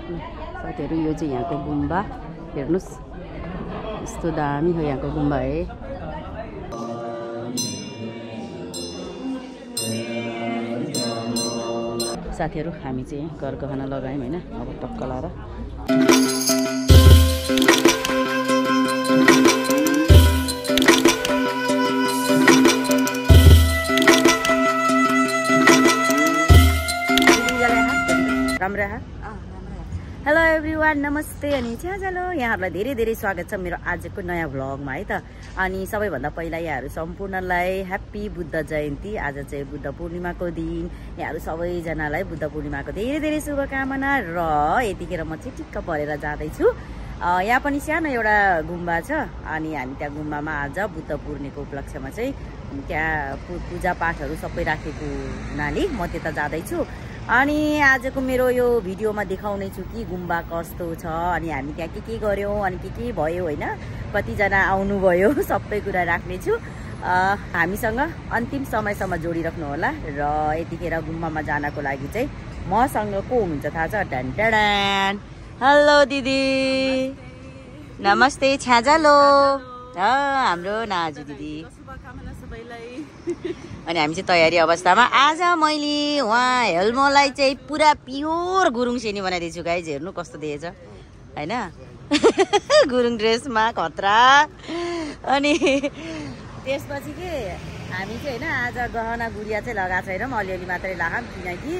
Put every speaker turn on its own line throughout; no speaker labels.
साथीहरु यो चाहिँ यहाँको गुम्बा हेर्नुस् यस्तो दामी हो यहाँको गुम्बा है। साथीहरु हामी चाहिँ गरगहना लगायौं हैन अब टक्क लाएर राम्रो है। हेलो एभ्रीवान नमस्ते अनि छ्याजलो यहाँहरुलाई धेरै धेरै स्वागत छ मेरो आजको नयाँ भ्लगमा है त। अनि सबैभन्दा पहिला यहाँहरु सम्पूर्णलाई ह्यापी बुद्ध जयन्ती। आज चाहिँ बुद्ध पूर्णिमाको दिन यहाँहरु सबैजनालाई बुद्ध पूर्णिमाको धेरै धेरै शुभकामना। र यतिखेर म चाहिँ टिक्क परेर जाँदै छु। यहाँ पनि सानो एउटा गुम्बा छ अनि हामी त्यहाँ गुम्बामा आज बुद्ध पूर्णिमाको उपलक्ष्यमा चाहिँ त्यहाँ पूजा पाठहरु सबै राखेको हुनाले म त्यता जाँदै छु। अनि आजको मेरो यो भिडियोमा देखाउने छु कि गुम्बा कस्तो छ अनि हामी त्यहाँ के गर्यौं अनि के भयो हैन कतिजना आउनु भयो सबै कुरा राख्ने छु। हामीसँग अन्तिम समयसम्म जोडिराख्नु होला। र यतिखेर गुम्बामा जानको लागि चाहिँ मसँग को हुनुहुन्छ थाहा छ? डन्डडन हेलो दिदी नमस्ते छ्याजलो हाम्रो नाजु दिदी शुभकामना सबैलाई। अनि हामी चाहिँ तयारी अवस्थामा आज मैले उहाँ हेल्मोलाई चाहिँ पुरा प्योर गुरुङ सेनी बनाइदिन्छु गाइज हेर्नु कस्तो देखेछ हैन गुरुङ ड्रेसमा खतरा। अनि त्यसपछि के हामी चाहिँ हैन आज गहना गुडिया चाहिँ लगाएको छैनौं अलिअलि मात्रै लगाम किनकि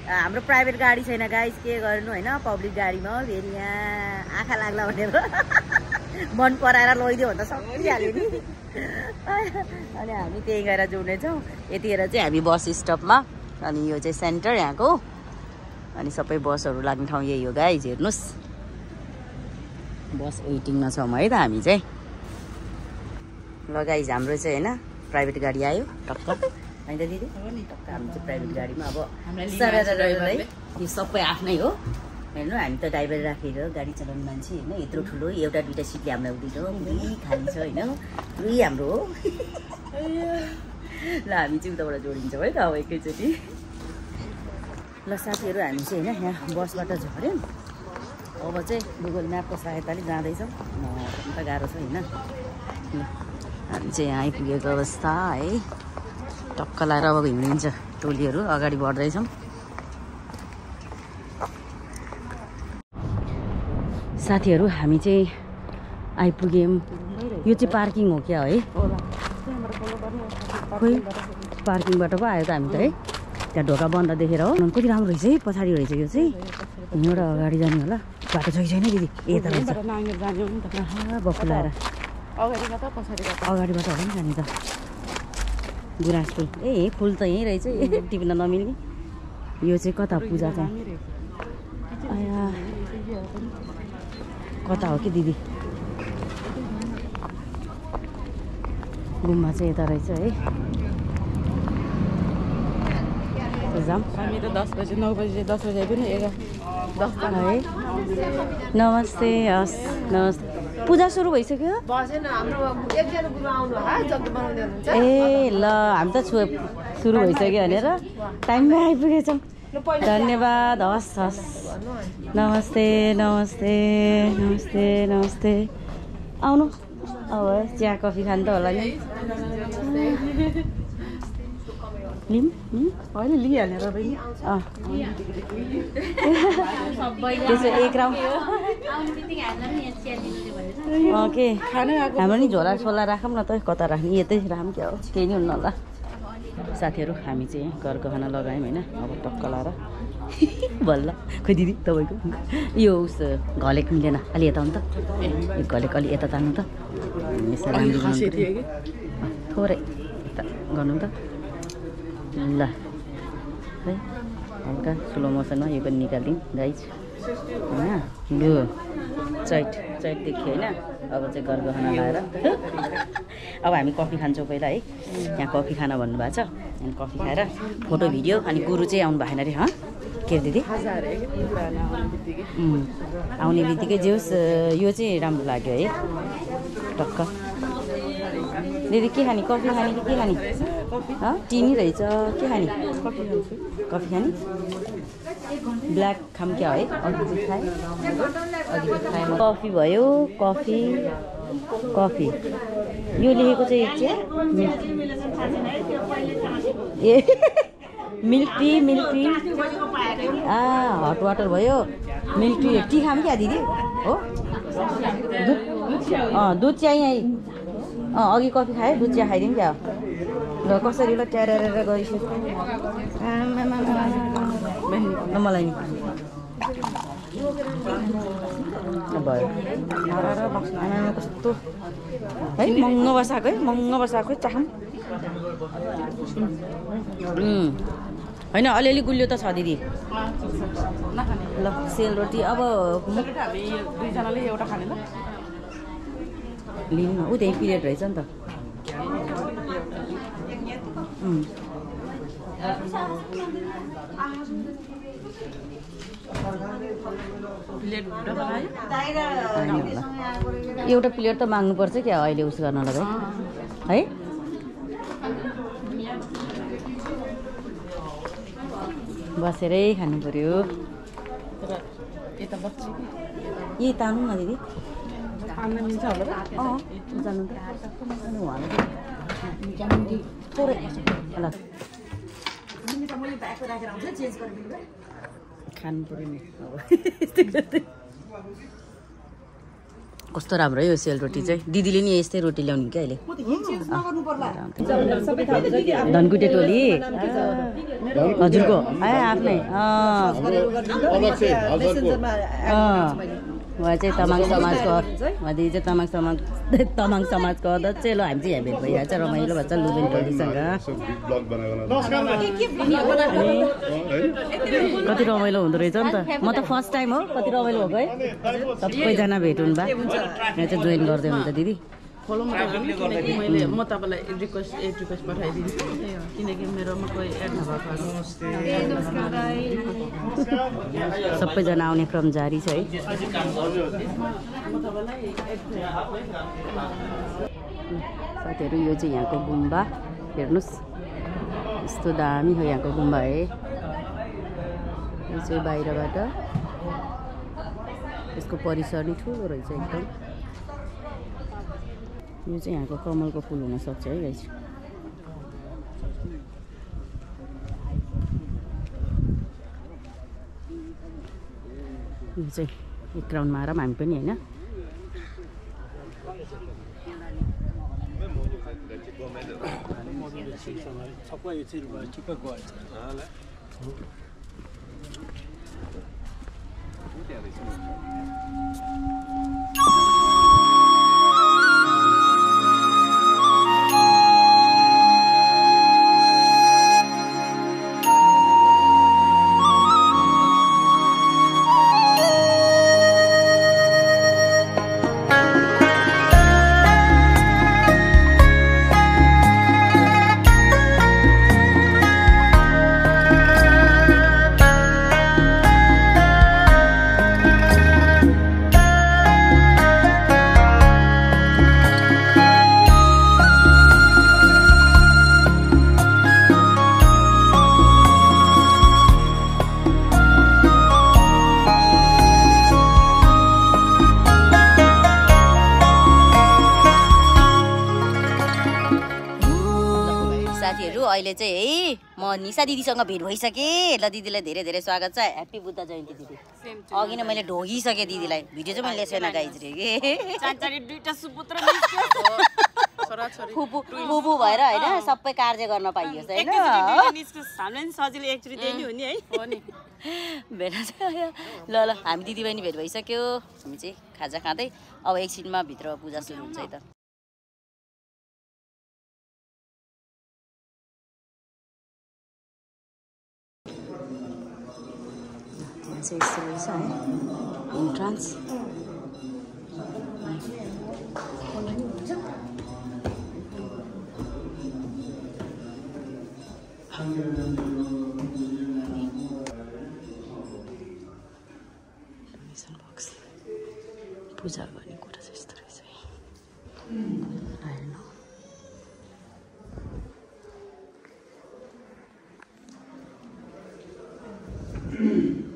हाम्रो प्राइभेट गाडी छैन गाइज के गर्नु हैन पब्लिक गाडीमा फेरि यहाँ आँखा लाग्ला भनेर मन पराएर लैदियो भन्दा सकिहाल्यो नि। अनि हामी त्यही गएर जोड्नेछौँ। यतिखेर चाहिँ हामी बस स्टपमा अनि यो चाहिँ सेन्टर यहाँको अनि सबै बसहरू लाग्ने ठाउँ यही हो गाइज हेर्नुस् बस वेटिङमा छौँ है त हामी चाहिँ। ल गाइज हाम्रो चाहिँ हैन प्राइभेट गाडी आयो टक्क हैन दिदी टक्क हामी चाहिँ प्राइभेट गाडीमा अब यो सबै आफ्नै हो हेर्नु हामी त ड्राइभर राखेर गाडी चलाउने मान्छे हैन यत्रो ठुलो एउटा दुईटा सिटले हामीलाई हुँदैन पुरै खाली छ हैन पुरै हाम्रो हो। ल हामी चाहिँ उताबाट जोडिन्छौँ है त अब एकैचोटि। ल साथीहरू हामी चाहिँ हैन यहाँ बसबाट झऱ्यौँ अब चाहिँ गुगल म्यापको सहायताले जाँदैछौँ त गाह्रो छ हैन। हामी चाहिँ यहाँ आइपुगेको अवस्था है टक्क लाएर अब हिँडिन्छ टोलीहरू अगाडि बढ्दैछौँ। साथीहरू हामी चाहिँ आइपुग्यौँ यो चाहिँ पार्किङ हो क्या है खोइ पार्किङबाट पो आयो त हामी त है त्यहाँ ढोका बन्द देखेर हो कति राम्रो रहेछ है पछाडि रहेछ यो चाहिँ यहाँबाट अगाडि जाने होला बाटो छ कि छैन दिदी यता रहेछ बक्खु लाएर अगाडिबाट होला नि जाने त गुराँस फुल ए फुल त यहीँ रहेछ टिप्न नमिल्ने यो चाहिँ कता पूजा चाहिँ कता हो कि दिदी गुम्बा चाहिँ यता रहेछ है जाम हामी त 10 बजे 9 बजे 10 बजे आइपुग्यो नि 10 है। नमस्ते हस् नमस्ते पूजा सुरु भइसक्यो ए ल हामी त सुरु भइसक्यो भनेर टाइममै आइपुगेछौँ धन्यवाद हस् हस् नमस्ते नमस्ते नमस्ते नमस्ते आउनु अब चिया कफी खानु त होला नि लिम होइन लिइहालेर बहिनी त्यसो एक राउन्ड के हाम्रो नि झोला छोला राखौँ न त कता राख्ने यतै राखौँ क्या हो केही नि हुन्न होला। साथीहरू हामी चाहिँ गरगहना लगायौँ हैन अब टक्क लाएर बल्ल खोइ दिदी तपाईँको यो उस घलेक मिलेन अलि यता हुनु त यो घलेक अलि यता तान्नु त थोरै यता गर्नु त ल है हल्का स्लो मोसनमा यो पनि निकालिदिउँ गाइज होइन लु चैट देखियो होइन अब चाहिँ गरगहना लाएर अब हामी कफी खान्छौँ पहिला है यहाँ कफी खाना भन्नुभएको छ अनि कफी खाएर फोटो भिडियो अनि गुरु चाहिँ आउनु भएन अरे के दिदी आउने बित्तिकै जे होस् यो चाहिँ राम्रो लाग्यो है टक्क। दिदी के खाने कफी खाने कि के खाने टी नै रहेछ के खाने कफी खाने ब्ल्याक खाम क्या है अघि खाएँ कफी भयो कफी कफी यो लेखेको चाहिँ चिया ए मिल्क टी हट वाटर भयो मिल्क टी खाम क्या दिदी हो दुध चिया यहीँ अघि कफी खाएँ दुध चिया खाइदिउँ क्या ल कसरी ल ट्यारेर गइसक्यो मलाई नि भयो कस्तो है महँगो बसाएको चाखौँ होइन अलिअलि गुलियो त छ दिदी ल सेलरोटी अब दुईजनाले एउटा खाने ल लिनु ऊ त्यही पिरियड रहेछ नि त एउटा प्लेट त माग्नुपर्छ क्या अहिले उस गर्नलाई है बसेरै खानु पर्यो यही तान्नु न दिदी खानु पर्यो नि कस्तो राम्रो है यो सेलरोटी चाहिँ दिदीले नि यस्तै रोटी ल्याउनु क्या अहिले धनकुटे टोली हजुरको आफ्नै उहाँ चाहिँ तामाङ समाजको दिदी चाहिँ तामाङ समाजको अध्यक्ष ल हामी चाहिँ यहाँ भेट भइरहेको छ रमाइलो भन्छ लुबेन टोलीसँग कति रमाइलो हुँदो रहेछ नि त म त फर्स्ट टाइम हो कति रमाइलो भएको है सबैजना भेट हुनु भयो यहाँ चाहिँ जोइन गर्दै हुन्छ दिदी
फलो किनकि मैले म तपाईँलाई रिक्वेस्ट पठाइदिन्छु किनकि मेरोमा कोही एड नभएको
सबैजना आउने क्रम जारी छ है साथीहरू यो चाहिँ यहाँको गुम्बा हेर्नुहोस् यस्तो दामी हो यहाँको गुम्बा है यो चाहिँ बाहिरबाट यसको परिसर नि ठुलो रहेछ एकदम यो चाहिँ यहाँको कमलको फुल हुनसक्छ है गाइस यो चाहिँ एक राउन्डमा आराम हामी पनि होइन अहिले चाहिँ है म निशा दिदीसँग भेट भइसकेँ ल दिदीलाई धेरै धेरै स्वागत छ ह्याप्पी बुद्ध जयन्ती दिदी अघि नै मैले ढोगिसकेँ दिदीलाई भिडियो चाहिँ मैले छैन गाइज रे
दुईटा सुपुत्र
फुपू भएर होइन सबै कार्य गर्न पाइयोस् होइन
सजिलो एकचोटि त्यही नै हो नि है
भेट ल ल हामी दिदीबहिनी भेट भइसक्यो हामी चाहिँ खाजा खाँदै अब एकछिनमा भित्र पूजा सुरु हुन्छ है त चाहिँ यस्तो रहेछ है इन्ट्रान्स पूजा गर्ने कुरा चाहिँ यस्तो रहेछ है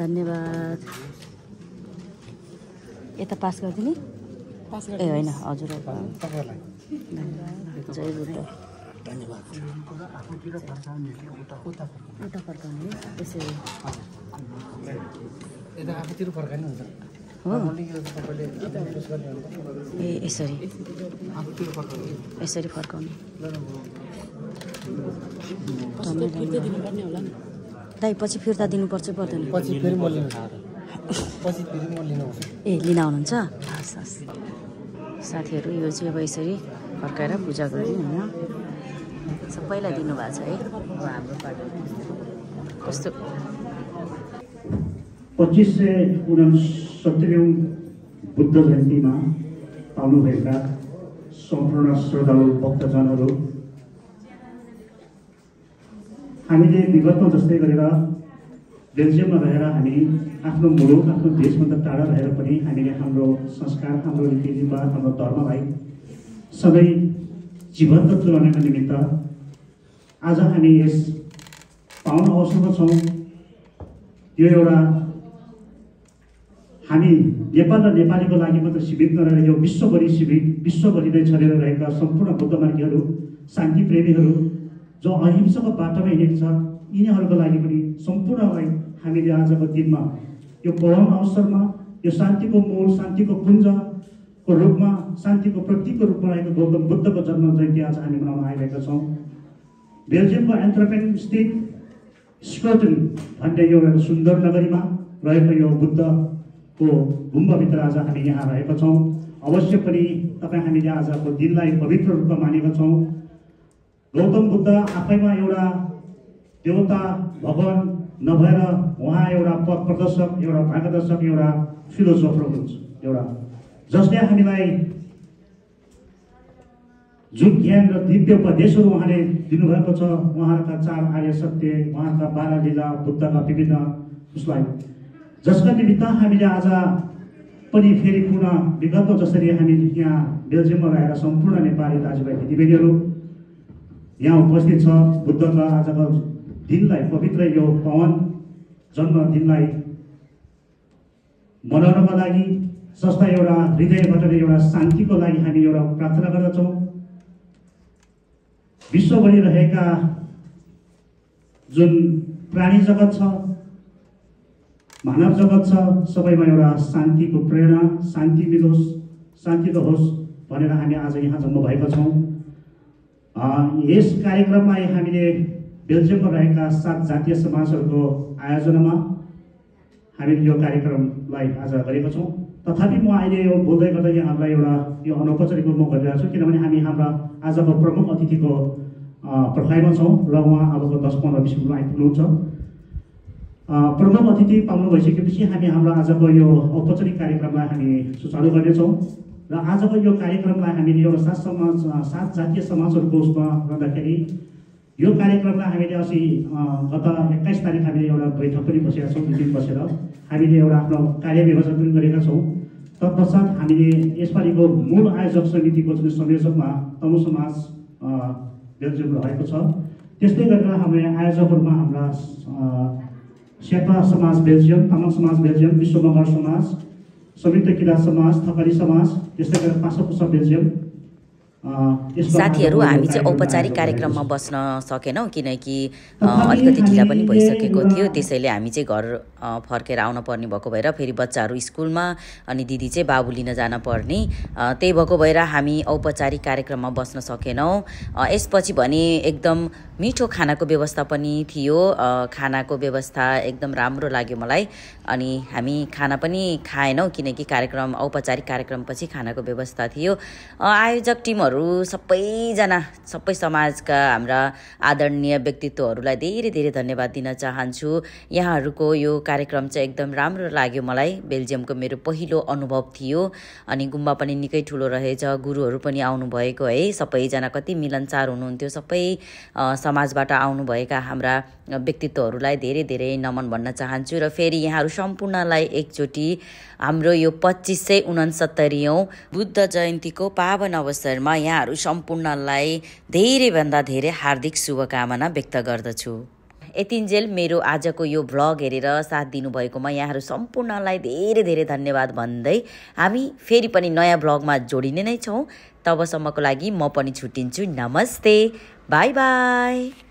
धन्यवाद। यता पास गरिदिने ए होइन हजुर जय बुद्ध। धन्यवाद। उता फर्काउने यसरी हो ए यसरी यसरी फर्काउने दाइ पछि फिर्ता दिनुपर्छ पर्दैन ए लिन आउनुहुन्छ हस् हस् साथीहरू यो चाहिँ अब यसरी फर्काएर पूजा गर्ने होइन सबैलाई दिनुभएको छ है अब हाम्रो पाटो कस्तो
2569औं बुद्ध जयन्तीमा आउनुभएका सम्पूर्ण श्रद्धालु भक्तजनहरू हामीले विगतमा जस्तै गरेर बेल्जियममा रहेर हामी आफ्नो मुलुक आफ्नो देशभन्दा टाढा रहेर पनि हामीले हाम्रो संस्कार हाम्रो रीतिरिवाज हाम्रो धर्मलाई सधैँ जीवन्त तुलनाका निमित्त आज हामी यस पाउन अवसरमा छौँ। यो एउटा हामी नेपाल र नेपालीको लागि मात्र सीमित नरहेर यो विश्वभरि नै छरेर रहेका सम्पूर्ण बुद्ध मार्गीहरू शान्ति प्रेमीहरू जो अहिंसाको बाटोमा हिँडेको छ यिनीहरूको लागि पनि सम्पूर्णलाई हामीले आजको दिनमा यो पावन अवसरमा यो शान्तिको मूल शान्तिको पुञ्जको रूपमा शान्तिको प्रतीकको रूपमा रहेको गौतम बुद्धको जन्म जयन्ती आज हामी मनाउन आइरहेका छौँ। बेल्जियमको एन्ट्रपेन स्थित स्कोटन भन्ने यो एउटा सुन्दर नगरीमा रहेको यो बुद्धको गुम्बाभित्र आज हामी यहाँ रहेका छौँ। अवश्य पनि तपाईँ हामीले आजको दिनलाई पवित्र रूपमा मानेका छौँ। गौतम बुद्ध आफैमा एउटा देवता भगवान नभएर उहाँ एउटा पथ प्रदर्शक एउटा मार्गदर्शक एउटा फिलोसोफर हुनुहुन्छ एउटा जसले हामीलाई जुन ज्ञान र दिव्य उपदेशहरू उहाँले दिनुभएको छ उहाँका 4 आर्य सत्य उहाँका 12 लीला बुद्धका विभिन्न उसलाई जसका निमित्त हामीले आज पनि फेरि पुनः विगतमा जसरी हामी यहाँ बेल्जियममा रहेर सम्पूर्ण नेपाली दाजुभाइ दिदीबहिनीहरू यहाँ उपस्थित छ बुद्धका आजको दिनलाई पवित्र यो पावन जन्मदिनलाई मनाउनको लागि जसलाई एउटा हृदयबाट एउटा शान्तिको लागि हामी एउटा प्रार्थना गर्दछौँ। विश्वभरि रहेका जुन प्राणी जगत छ मानव जगत छ सबैमा एउटा शान्तिको प्रेरणा शान्ति मिलोस् शान्ति रहोस् भनेर हामी आज यहाँ जम्मा भएका छौँ। यस कार्यक्रमलाई हामीले बेल्जियममा रहेका 7 जातीय समाजहरूको आयोजनामा हामीले यो कार्यक्रमलाई आज गरेका छौँ। तथापि म अहिले यो बोल्दै गर्दा यहाँहरूलाई एउटा यो अनौपचारिक रूपमा गरिरहेको छु किनभने हामी हाम्रा आजको प्रमुख अतिथिको पर्खाइमा छौँ र उहाँ अबको 10-15 मिनटमा आइपुग्नुहुन्छ। प्रमुख अतिथि पाउनु भइसकेपछि हामी हाम्रो आजको यो औपचारिक कार्यक्रमलाई हामी सुचारू गर्नेछौँ र आजको यो कार्यक्रमलाई हामीले एउटा 7 जातीय समाजहरूको उसमा गर्दाखेरि यो कार्यक्रमलाई हामीले अस्ति गत 21 तारिक हामीले एउटा बैठक पनि बसेका छौँ। 2 दिन बसेर हामीले एउटा आफ्नो कार्यव्यवस्था पनि गरेका छौँ। तत्पश्चात हामीले यसपालिको मूल आयोजक समितिको जुन संयोजकमा तमु समाज बेल्जियम रहेको छ त्यस्तै गरेर हाम्रो आयोजकहरूमा हाम्रा शेर्पा समाज बेल्जियम तामाङ समाज बेल्जियम विश्व मगर समाज संयुक्त किराँत समाज थकाली समाज त्यस्तै गरेर पासोपुसा बेल्जियम
साथीहरू हामी चाहिँ औपचारिक कार्यक्रममा बस्न सकेनौँ किनकि अलिकति ढिला पनि भइसकेको थियो। त्यसैले हामी चाहिँ घर फर्केर आउन पर्ने भएको भएर फेरि बच्चाहरू स्कुलमा अनि दिदी चाहिँ बाबु लिन जान पर्ने त्यही भएको भएर हामी औपचारिक कार्यक्रममा बस्न सकेनौँ। यसपछि भने एकदम मिठो खानाको व्यवस्था पनि थियो। खानाको व्यवस्था एकदम राम्रो लाग्यो मलाई अनि हामी खाना पनि खाएनौँ किनकि कार्यक्रम औपचारिक कार्यक्रमपछि खानाको व्यवस्था थियो। आयोजक टिमहरू सबैजना सबै समाजका हाम्रा आदरणीय व्यक्तित्वहरूलाई धेरै धेरै धन्यवाद दिन चाहन्छु। यहाँहरूको यो कार्यक्रम चाहिँ एकदम राम्रो लाग्यो मलाई। बेल्जियमको मेरो पहिलो अनुभव थियो अनि गुम्बा पनि निकै ठुलो रहेछ। गुरुहरू पनि आउनुभएको है। सबैजना कति मिलनसार हुनुहुन्थ्यो। सबै समाजबाट आउनुभएका हाम्रा व्यक्तित्वहरूलाई धेरै धेरै नमन भन्न चाहन्छु र फेरि यहाँहरू सम्पूर्णलाई एकचोटि हाम्रो यो 2569औं बुद्ध जयन्तीको पावन अवसरमा यहाँहरू सम्पूर्णलाई धेरैभन्दा धेरै हार्दिक शुभकामना व्यक्त गर्दछु। यतिन्जेल मेरो आजको यो भ्लग हेरेर साथ दिनुभएकोमा यहाँहरू सम्पूर्णलाई धेरै धेरै धन्यवाद भन्दै हामी फेरि पनि नयाँ भ्लगमा जोडिने नै छौँ। तबसम्मको लागि म पनि छुट्टिन्छु। नमस्ते, बाई बाई।